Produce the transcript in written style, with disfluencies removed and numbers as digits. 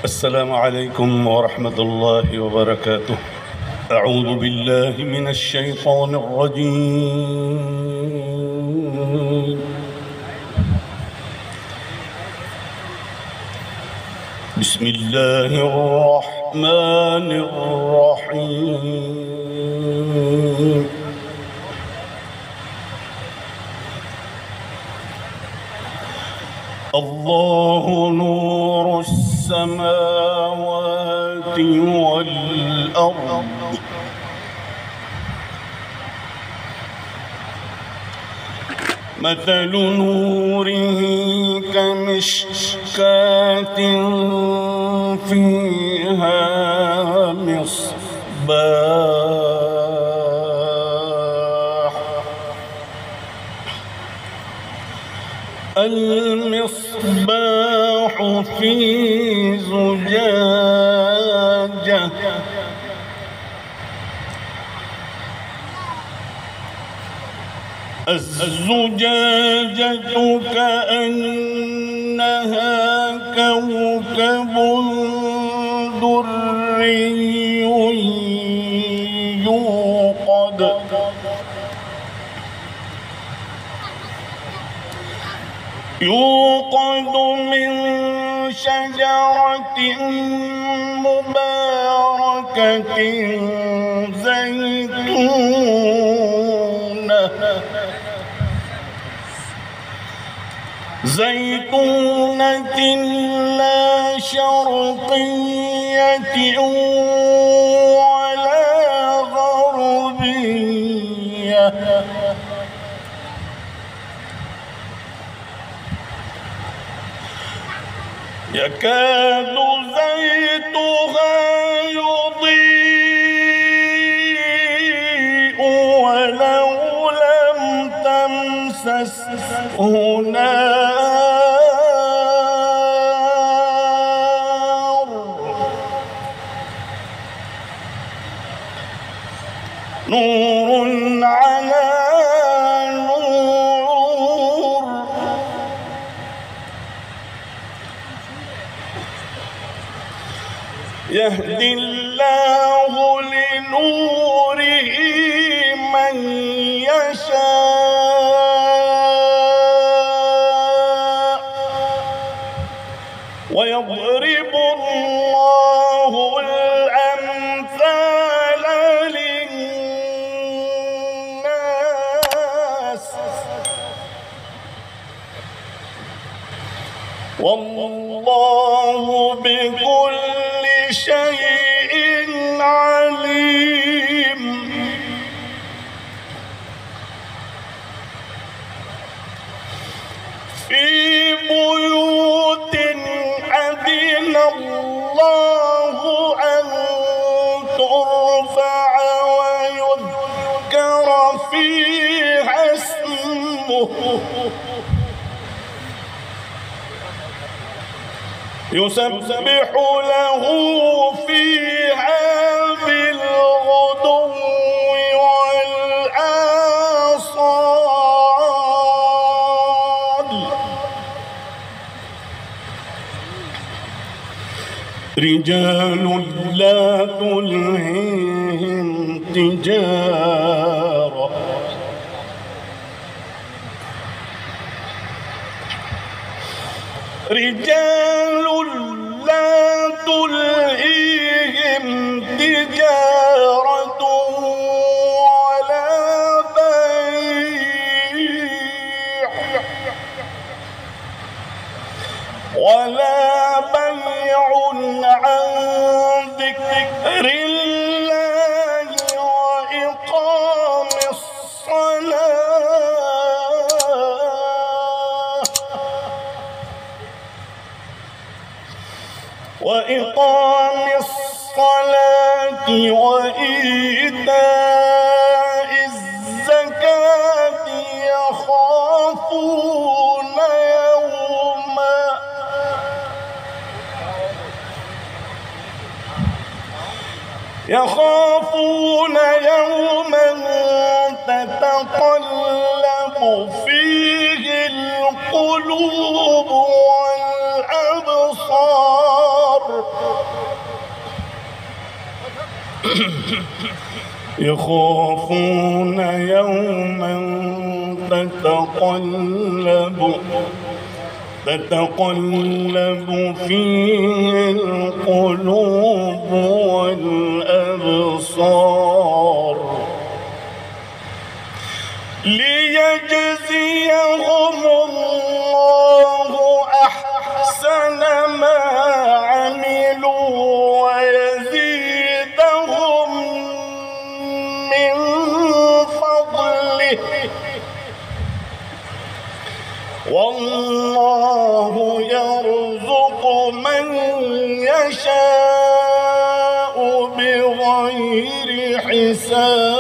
السلام عليكم ورحمة الله وبركاته. أعوذ بالله من الشيطان الرجيم. بسم الله الرحمن الرحيم. الله نور السماوات والأرض. مثل نوره كمشكاة فيها مصباح. المصباح في زجاجة الزجاجة كأنها كوكب دري يوقد من شجرة مباركة زيتونة لا شرقية ولا غربية يكاد زيتها يضيء ولو لم تمسسه نار نور على نور يهدي الله لنوره من يشاء ويضرب الله الأمثال للناس والله بكل شيء عليم. في بيوت أذن الله أن ترفع ويذكر فيها اسمه يسبح له فيها بالغدو والآصال رجال لا تلهيهم تجارة رجال لا تلهيهم تجارة ولا بيع عن ذكر الله وإقام الصلاة وإيتاء الزكاة يخافون يوما تتقلب فيه القلوب والأبصار يخافون يوما تتقلب فيه القلوب والأبصار ليجزيهم الله أحسن ما عملوا ويزيدهم من فضله والله يرزق من يشاء بغير حساب.